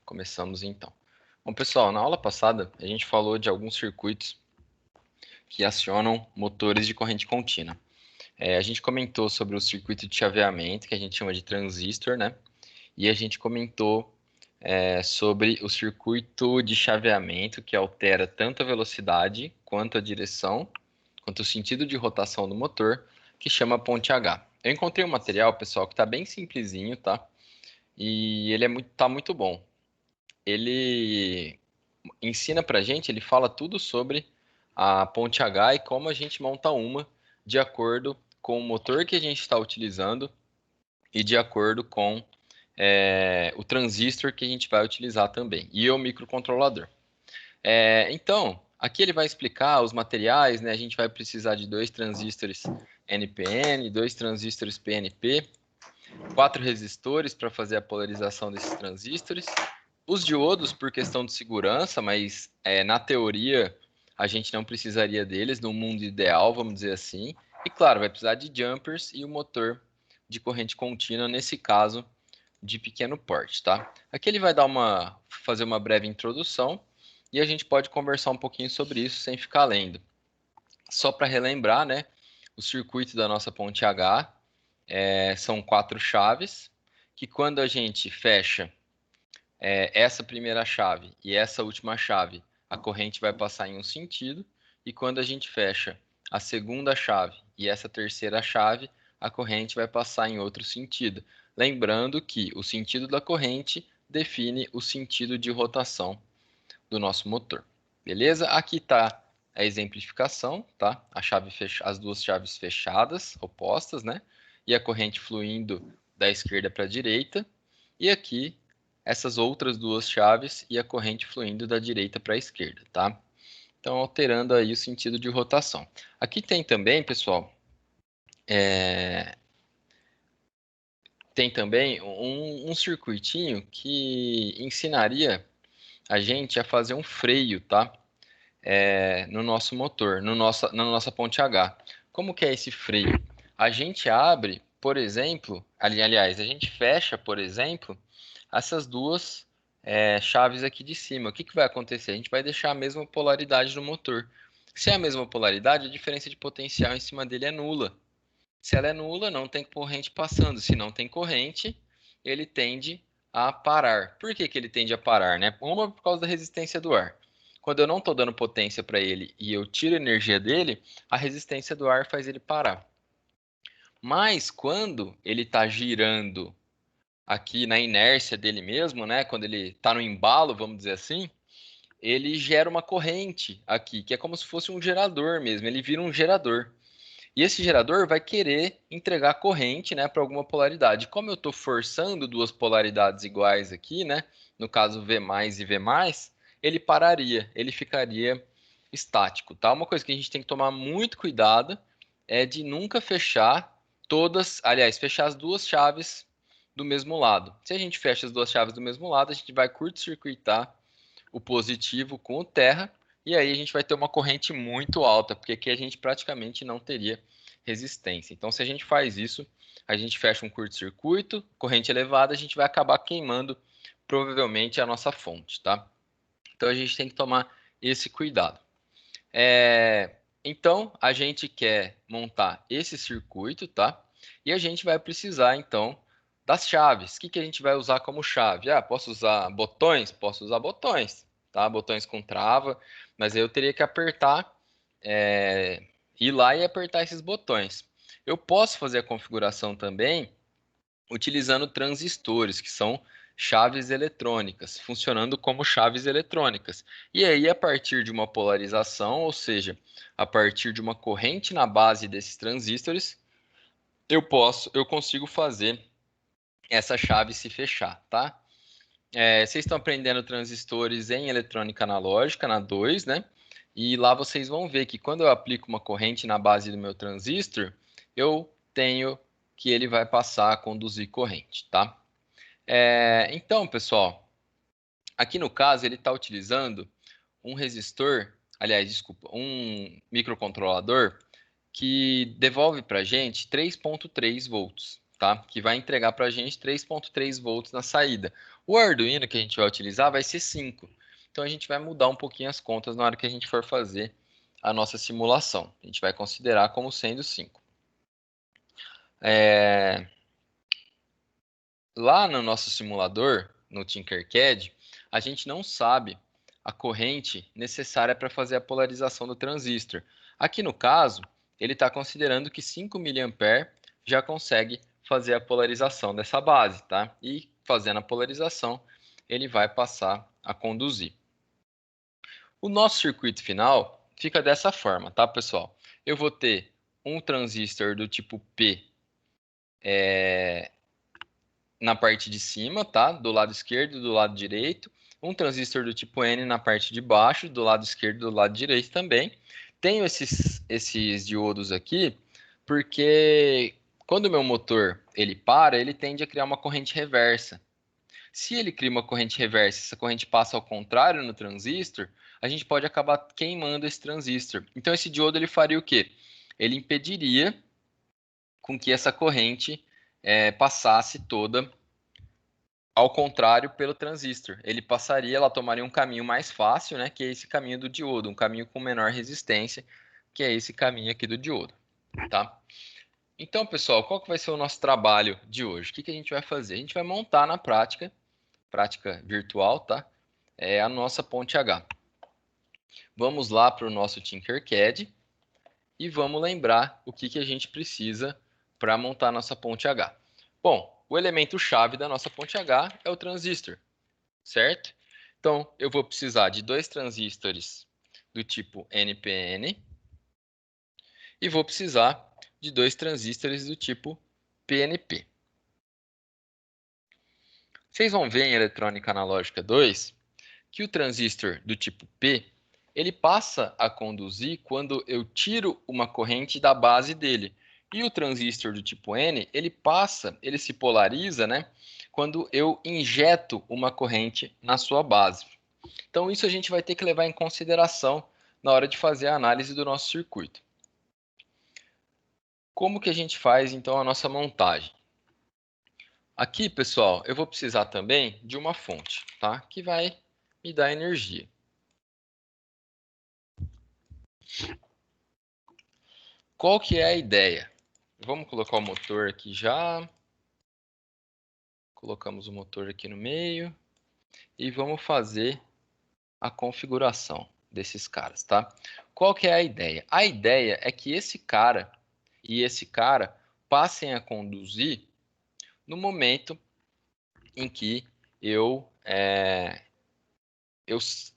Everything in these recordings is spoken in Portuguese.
Começamos então. Bom, pessoal, na aula passada a gente falou de alguns circuitos que acionam motores de corrente contínua. A gente comentou sobre o circuito de chaveamento, que a gente chama de transistor, né? E a gente comentou sobre o circuito de chaveamento, que altera tanto a velocidade quanto a direção, quanto o sentido de rotação do motor, que chama ponte H. Eu encontrei um material, pessoal, que está bem simplesinho, tá? E ele tá muito bom. Ele ensina pra gente, ele fala tudo sobre a ponte H e como a gente monta uma de acordo com o motor que a gente está utilizando e de acordo com o transistor que a gente vai utilizar também, e o microcontrolador. Então, aqui ele vai explicar os materiais, né? A gente vai precisar de 2 transistores NPN, 2 transistores PNP, 4 resistores para fazer a polarização desses transistores. Os diodos, por questão de segurança, mas na teoria a gente não precisaria deles, no mundo ideal, vamos dizer assim. E claro, vai precisar de jumpers e o motor de corrente contínua, nesse caso, de pequeno porte, tá? Aqui ele vai fazer uma breve introdução e a gente pode conversar um pouquinho sobre isso sem ficar lendo. Só para relembrar, né? O circuito da nossa ponte H são 4 chaves, que quando a gente fecha essa primeira chave e essa última chave, a corrente vai passar em um sentido, e quando a gente fecha a segunda chave e essa terceira chave, a corrente vai passar em outro sentido. Lembrando que o sentido da corrente define o sentido de rotação do nosso motor. Beleza? Aqui está a exemplificação, tá? As duas chaves fechadas, opostas, né? E a corrente fluindo da esquerda para a direita. E aqui essas outras duas chaves e a corrente fluindo da direita para a esquerda, tá? Então, alterando aí o sentido de rotação. Aqui tem também, pessoal, tem também um circuitinho que ensinaria a gente a fazer um freio, tá? No nosso motor, na nossa ponte H. Como que é esse freio? A gente abre, por exemplo, aliás, a gente fecha, por exemplo, essas duas chaves aqui de cima. O que vai acontecer? A gente vai deixar a mesma polaridade no motor. Se é a mesma polaridade, a diferença de potencial em cima dele é nula. Se ela é nula, não tem corrente passando. Se não tem corrente, ele tende a parar. Por que ele tende a parar, né? Uma, por causa da resistência do ar. Quando eu não estou dando potência para ele e eu tiro a energia dele, a resistência do ar faz ele parar. Mas quando ele está girando aqui na inércia dele mesmo, né? Quando ele está no embalo, vamos dizer assim, ele gera uma corrente aqui, que é como se fosse um gerador mesmo. Ele vira um gerador. E esse gerador vai querer entregar corrente, né, para alguma polaridade. Como eu estou forçando duas polaridades iguais aqui, né, no caso V mais e V mais, ele pararia, ele ficaria estático, tá? Uma coisa que a gente tem que tomar muito cuidado é de nunca fechar fechar as duas chaves do mesmo lado. Se a gente fecha as duas chaves do mesmo lado, a gente vai curto-circuitar o positivo com o terra, e aí a gente vai ter uma corrente muito alta, porque aqui a gente praticamente não teria resistência. Então, se a gente faz isso, a gente fecha um curto-circuito, corrente elevada, a gente vai acabar queimando provavelmente a nossa fonte, tá? Então, a gente tem que tomar esse cuidado. Então, a gente quer montar esse circuito, tá? E a gente vai precisar, então, das chaves. O que a gente vai usar como chave? Posso usar botões? Posso usar botões, tá? Botões com trava, mas aí eu teria que apertar, ir lá e apertar esses botões. Eu posso fazer a configuração também utilizando transistores, que são chaves eletrônicas, funcionando como chaves eletrônicas. E aí, a partir de uma polarização, ou seja, a partir de uma corrente na base desses transistores, eu consigo fazer essa chave se fechar, tá? Vocês estão aprendendo transistores em eletrônica analógica, na 2, né? E lá vocês vão ver que quando eu aplico uma corrente na base do meu transistor, eu tenho que ele vai passar a conduzir corrente, tá? Então, pessoal, aqui no caso ele está utilizando um resistor, aliás, desculpa, um microcontrolador que devolve para a gente 3,3 volts, tá? Que vai entregar para a gente 3,3 volts na saída. O Arduino que a gente vai utilizar vai ser 5. Então a gente vai mudar um pouquinho as contas na hora que a gente for fazer a nossa simulação. A gente vai considerar como sendo 5. Lá no nosso simulador, no Tinkercad, a gente não sabe a corrente necessária para fazer a polarização do transistor. Aqui no caso, ele está considerando que 5 mA já consegue fazer a polarização dessa base, tá? E fazendo a polarização, ele vai passar a conduzir. O nosso circuito final fica dessa forma, tá, pessoal? Eu vou ter um transistor do tipo P na parte de cima, tá? Do lado esquerdo e do lado direito. Um transistor do tipo N na parte de baixo, do lado esquerdo e do lado direito também. Tenho esses diodos aqui porque quando o meu motor ele para, ele tende a criar uma corrente reversa. Se ele cria uma corrente reversa, essa corrente passa ao contrário no transistor, a gente pode acabar queimando esse transistor. Então esse diodo ele faria o quê? Ele impediria com que essa corrente passasse toda ao contrário pelo transistor. Ele passaria, ela tomaria um caminho mais fácil, né, que é esse caminho do diodo, um caminho com menor resistência, que é esse caminho aqui do diodo, tá? Então, pessoal, qual que vai ser o nosso trabalho de hoje? O que a gente vai fazer? A gente vai montar na prática virtual, tá? É a nossa ponte H. Vamos lá para o nosso Tinkercad e vamos lembrar o que a gente precisa para montar a nossa ponte H. Bom, o elemento chave da nossa ponte H é o transistor, certo? Então, eu vou precisar de 2 transistores do tipo NPN e vou precisar de 2 transistores do tipo PNP. Vocês vão ver em eletrônica analógica 2 que o transistor do tipo P ele passa a conduzir quando eu tiro uma corrente da base dele. E o transistor do tipo N, ele se polariza, né, quando eu injeto uma corrente na sua base. Então isso a gente vai ter que levar em consideração na hora de fazer a análise do nosso circuito. Como que a gente faz então a nossa montagem? Aqui, pessoal, eu vou precisar também de uma fonte, tá? Que vai me dar energia. Qual que é a ideia? Vamos colocar o motor aqui já. Colocamos o motor aqui no meio. E vamos fazer a configuração desses caras, tá? Qual que é a ideia? A ideia é que esse cara e esse cara passem a conduzir no momento em que eu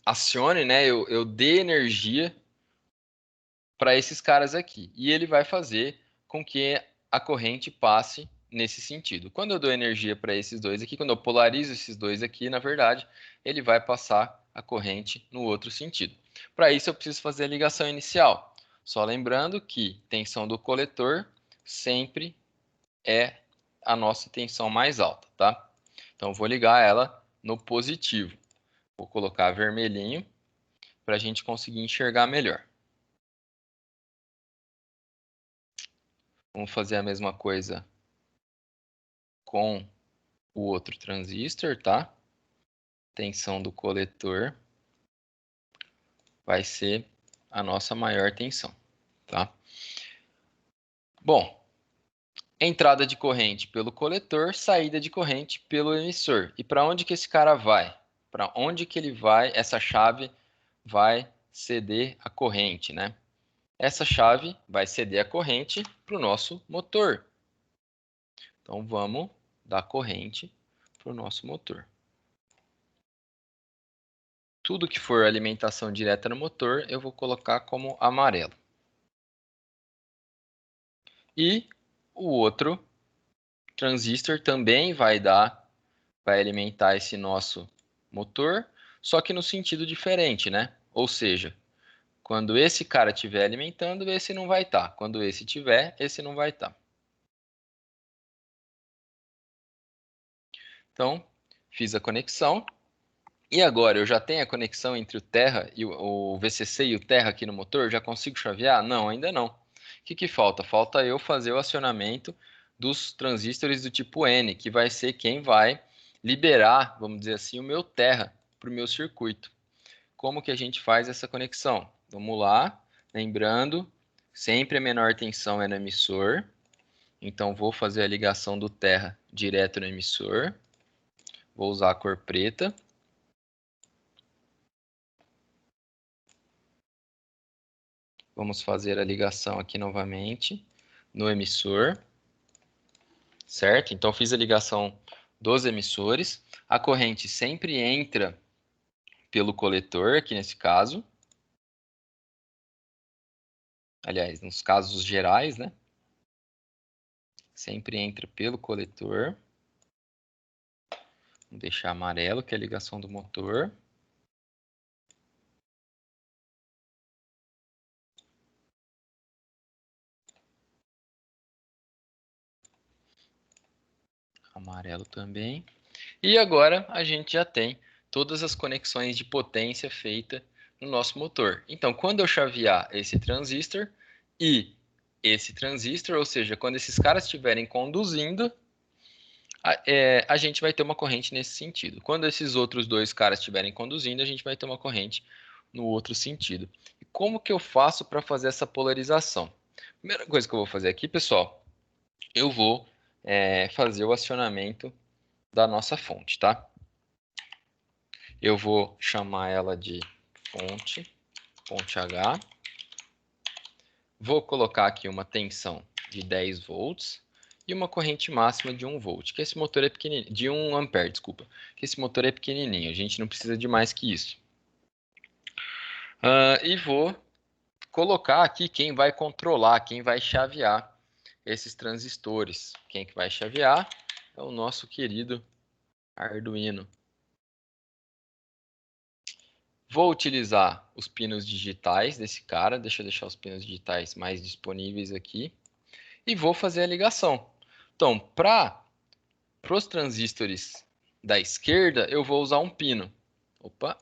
acione, né? Eu dê energia para esses caras aqui. E ele vai fazer com que a corrente passe nesse sentido. Quando eu dou energia para esses dois aqui, quando eu polarizo esses dois aqui, na verdade, ele vai passar a corrente no outro sentido. Para isso, eu preciso fazer a ligação inicial. Só lembrando que tensão do coletor sempre é a nossa tensão mais alta, tá? Então, vou ligar ela no positivo. Vou colocar vermelhinho para a gente conseguir enxergar melhor. Vamos fazer a mesma coisa com o outro transistor, tá? Tensão do coletor vai ser a nossa maior tensão, tá? Bom, entrada de corrente pelo coletor, saída de corrente pelo emissor. E para onde que esse cara vai? Para onde que ele vai? Essa chave vai ceder a corrente, né? Essa chave vai ceder a corrente para o nosso motor. Então vamos dar corrente para o nosso motor. Tudo que for alimentação direta no motor, eu vou colocar como amarelo. E o outro transistor também vai alimentar esse nosso motor, só que no sentido diferente, né? Ou seja, quando esse cara estiver alimentando, esse não vai estar. Quando esse tiver, esse não vai estar. Então, fiz a conexão. E agora, eu já tenho a conexão entre o Terra e o VCC e o Terra aqui no motor? Já consigo chavear? Não, ainda não. O que falta? Falta eu fazer o acionamento dos transistores do tipo N, que vai ser quem vai liberar, vamos dizer assim, o meu terra para o meu circuito. Como que a gente faz essa conexão? Vamos lá, lembrando, sempre a menor tensão é no emissor, então vou fazer a ligação do terra direto no emissor, vou usar a cor preta. Vamos fazer a ligação aqui novamente no emissor, certo? Então fiz a ligação dos emissores, a corrente sempre entra pelo coletor, aqui nesse caso. Aliás, nos casos gerais, né? Sempre entra pelo coletor. Vou deixar amarelo, que é a ligação do motor. Amarelo também. E agora a gente já tem todas as conexões de potência feita no nosso motor. Então, quando eu chavear esse transistor e esse transistor, ou seja, quando esses caras estiverem conduzindo, a gente vai ter uma corrente nesse sentido. Quando esses outros dois caras estiverem conduzindo, a gente vai ter uma corrente no outro sentido. E como que eu faço para fazer essa polarização? Primeira coisa que eu vou fazer aqui, pessoal, eu vou fazer o acionamento da nossa fonte, tá? Eu vou chamar ela de fonte H. Vou colocar aqui uma tensão de 10 volts e uma corrente máxima de 1 volt, que esse motor é pequenininho, de 1 ampere, desculpa, que esse motor é pequenininho, a gente não precisa de mais que isso. E vou colocar aqui quem vai controlar, quem vai chavear esses transistores. Quem que vai chavear é o nosso querido Arduino. Vou utilizar os pinos digitais desse cara, deixa eu deixar os pinos digitais mais disponíveis aqui, e vou fazer a ligação. Então, para os transistores da esquerda, eu vou usar um pino. Opa!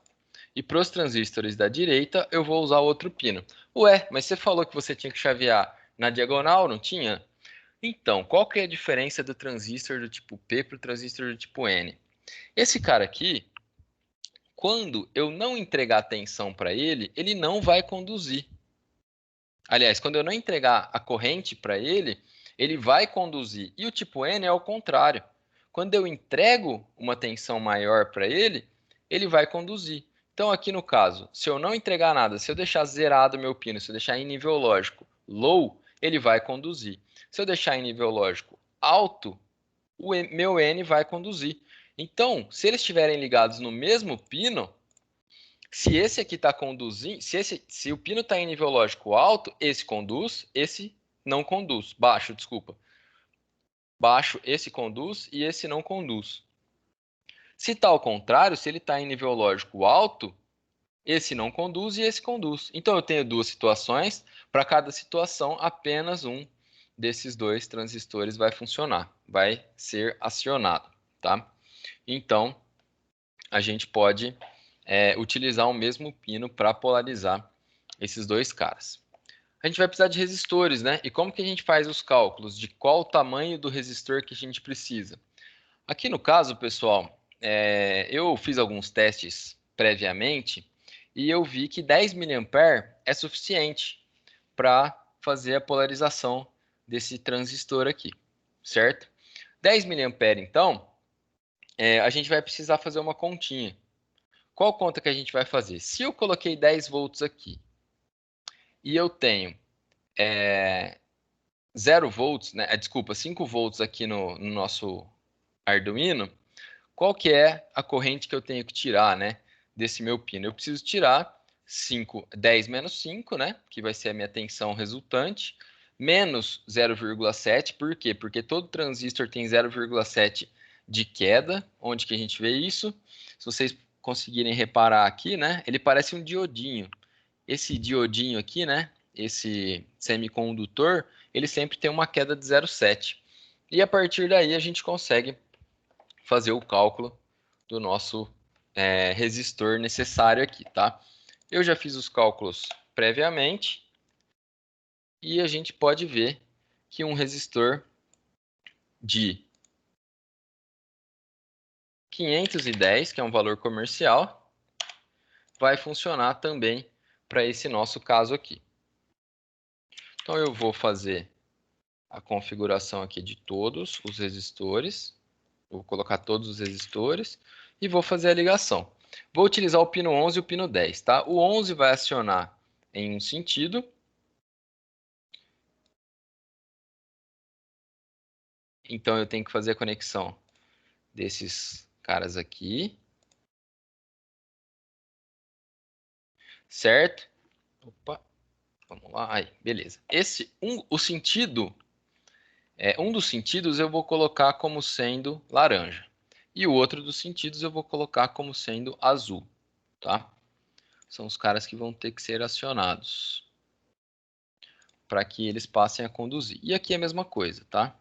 E para os transistores da direita, eu vou usar outro pino. Ué, mas você falou que você tinha que chavear na diagonal, não tinha? Então, qual que é a diferença do transistor do tipo P para o transistor do tipo N? Esse cara aqui, quando eu não entregar tensão para ele, ele não vai conduzir. Aliás, quando eu não entregar a corrente para ele, ele vai conduzir. E o tipo N é o contrário. Quando eu entrego uma tensão maior para ele, ele vai conduzir. Então, aqui no caso, se eu não entregar nada, se eu deixar zerado o meu pino, se eu deixar em nível lógico low, ele vai conduzir. Se eu deixar em nível lógico alto, o meu N vai conduzir. Então, se eles estiverem ligados no mesmo pino, se esse aqui está conduzindo, se o pino está em nível lógico alto, esse conduz, esse não conduz. Baixo, desculpa. Baixo, esse conduz e esse não conduz. Se está ao contrário, se ele está em nível lógico alto, esse não conduz e esse conduz. Então eu tenho duas situações. Para cada situação, apenas um desses dois transistores vai funcionar, vai ser acionado, tá? Então a gente pode utilizar o mesmo pino para polarizar esses dois caras. A gente vai precisar de resistores, né? E como que a gente faz os cálculos de qual o tamanho do resistor que a gente precisa? Aqui no caso, pessoal, eu fiz alguns testes previamente e eu vi que 10 mA é suficiente para fazer a polarização desse transistor aqui, certo? 10 mA, então, a gente vai precisar fazer uma continha. Qual conta que a gente vai fazer? Se eu coloquei 10 volts aqui e eu tenho 0 volts, né? Desculpa, 5 volts aqui no nosso Arduino, qual que é a corrente que eu tenho que tirar, né, desse meu pino? Eu preciso tirar 10 menos 5, né, que vai ser a minha tensão resultante, menos 0,7, por quê? Porque todo transistor tem 0,7 de queda. Onde que a gente vê isso? Se vocês conseguirem reparar aqui, né, ele parece um diodinho. Esse diodinho aqui, né, esse semicondutor, ele sempre tem uma queda de 0,7. E a partir daí a gente consegue fazer o cálculo do nosso resistor necessário aqui, tá? Eu já fiz os cálculos previamente e a gente pode ver que um resistor de 510, que é um valor comercial, vai funcionar também para esse nosso caso aqui. Então, eu vou fazer a configuração aqui de todos os resistores. Vou colocar todos os resistores e vou fazer a ligação. Vou utilizar o pino 11 e o pino 10, tá? O 11 vai acionar em um sentido. Então, eu tenho que fazer a conexão desses caras aqui. Certo? Opa, vamos lá. Aí, beleza. O sentido, um dos sentidos eu vou colocar como sendo laranja. E o outro dos sentidos eu vou colocar como sendo azul, tá? São os caras que vão ter que ser acionados para que eles passem a conduzir. E aqui é a mesma coisa, tá?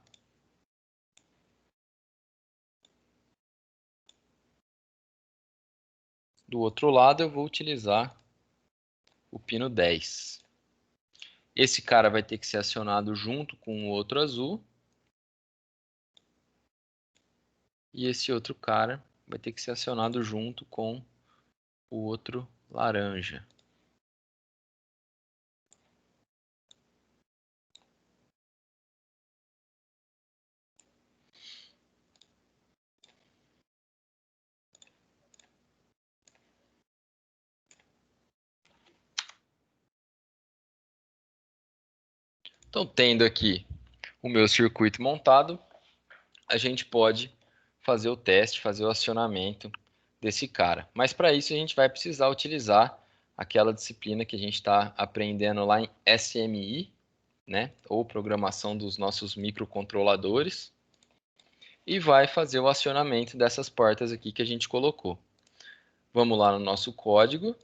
Do outro lado eu vou utilizar o pino 10. Esse cara vai ter que ser acionado junto com o outro azul. E esse outro cara vai ter que ser acionado junto com o outro laranja. Então, tendo aqui o meu circuito montado, a gente pode fazer o teste, fazer o acionamento desse cara. Mas para isso a gente vai precisar utilizar aquela disciplina que a gente está aprendendo lá em SMI, né? Ou programação dos nossos microcontroladores. E vai fazer o acionamento dessas portas aqui que a gente colocou. Vamos lá no nosso código.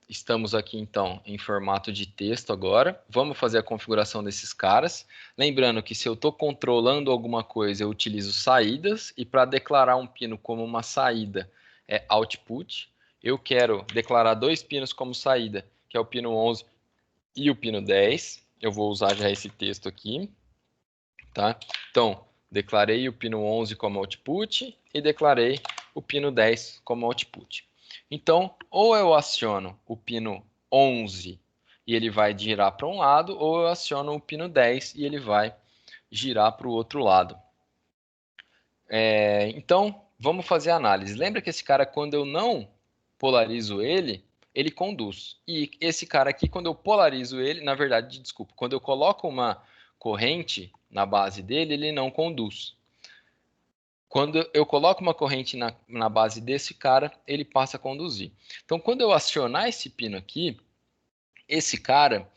Estamos aqui, então, em formato de texto agora. Vamos fazer a configuração desses caras. Lembrando que se eu estou controlando alguma coisa, eu utilizo saídas. E para declarar um pino como uma saída é output. Eu quero declarar dois pinos como saída, que é o pino 11 e o pino 10. Eu vou usar já esse texto aqui. Tá? Então, declarei o pino 11 como output e declarei o pino 10 como output. Então, ou eu aciono o pino 11 e ele vai girar para um lado, ou eu aciono o pino 10 e ele vai girar para o outro lado. Então, vamos fazer a análise. Lembra que esse cara, quando eu não polarizo ele, ele conduz. E esse cara aqui, quando eu polarizo ele, na verdade, desculpa, quando eu coloco uma corrente na base dele, ele não conduz. Quando eu coloco uma corrente na base desse cara, ele passa a conduzir. Então, quando eu acionar esse pino aqui, esse cara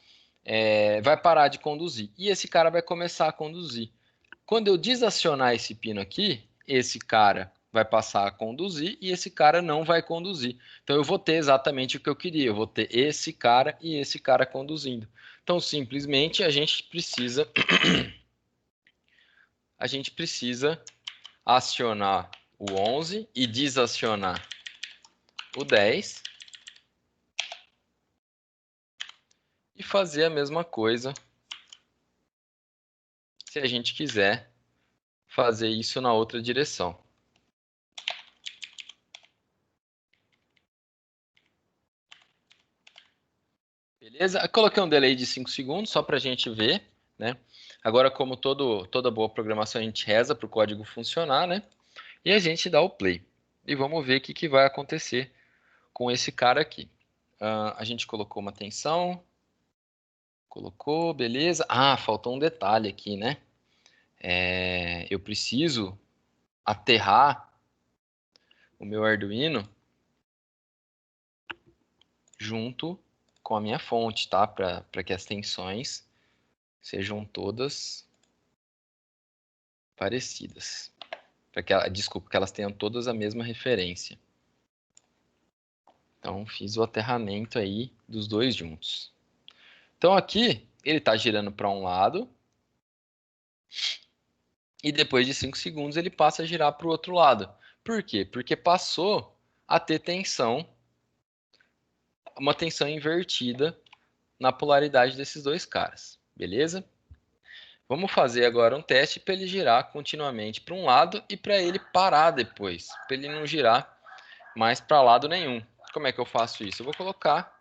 vai parar de conduzir. E esse cara vai começar a conduzir. Quando eu desacionar esse pino aqui, esse cara vai passar a conduzir e esse cara não vai conduzir. Então, eu vou ter exatamente o que eu queria. Eu vou ter esse cara e esse cara conduzindo. Então, simplesmente, a gente precisa acionar o 11 e desacionar o 10 e fazer a mesma coisa se a gente quiser fazer isso na outra direção. Beleza? Eu coloquei um delay de 5 segundos só para a gente ver, né? Agora, como toda boa programação, a gente reza para o código funcionar, né? E a gente dá o play. E vamos ver o que vai acontecer com esse cara aqui. A gente colocou uma tensão. Colocou, beleza. Ah, faltou um detalhe aqui, né? Eu preciso aterrar o meu Arduino junto com a minha fonte, tá? Para que as tensões sejam todas parecidas. Desculpa, que elas tenham todas a mesma referência. Então, fiz o aterramento aí dos dois juntos. Então, aqui, ele está girando para um lado. E depois de 5 segundos, ele passa a girar para o outro lado. Por quê? Porque passou a ter tensão, uma tensão invertida na polaridade desses dois caras. Beleza? Vamos fazer agora um teste para ele girar continuamente para um lado e para ele parar depois, para ele não girar mais para lado nenhum. Como é que eu faço isso? Eu vou colocar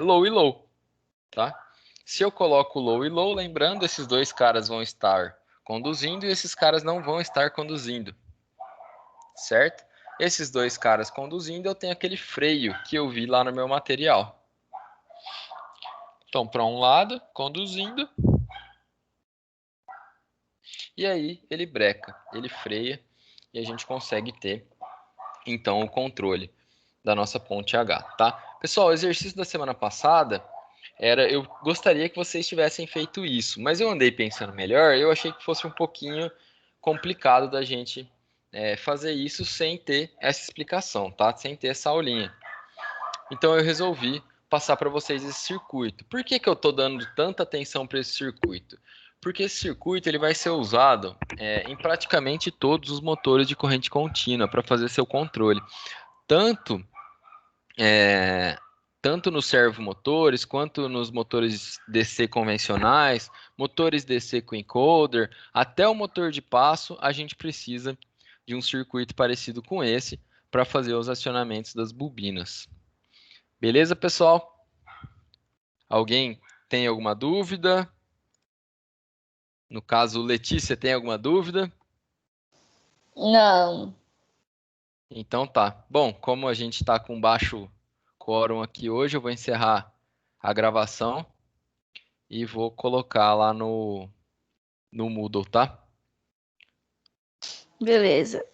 low e low, tá? Se eu coloco low e low, lembrando, esses dois caras vão estar conduzindo e esses caras não vão estar conduzindo, certo? Esses dois caras conduzindo, eu tenho aquele freio que eu vi lá no meu material. Então, para um lado, conduzindo, e aí ele breca, ele freia, e a gente consegue ter, então, o controle da nossa ponte H, tá? Pessoal, o exercício da semana passada eu gostaria que vocês tivessem feito isso, mas eu andei pensando melhor, eu achei que fosse um pouquinho complicado da gente fazer isso sem ter essa explicação, tá? Sem ter essa aulinha. Então eu resolvi passar para vocês esse circuito. Por que que eu estou dando tanta atenção para esse circuito? Porque esse circuito ele vai ser usado em praticamente todos os motores de corrente contínua para fazer seu controle. Tanto é, tanto nos servomotores quanto nos motores DC convencionais, motores DC com encoder, até o motor de passo, a gente precisa de um circuito parecido com esse para fazer os acionamentos das bobinas. Beleza, pessoal? Alguém tem alguma dúvida? No caso, Letícia, tem alguma dúvida? Não. Então tá. Bom, como a gente está com baixo quórum aqui hoje, eu vou encerrar a gravação e vou colocar lá no Moodle, tá? Beleza.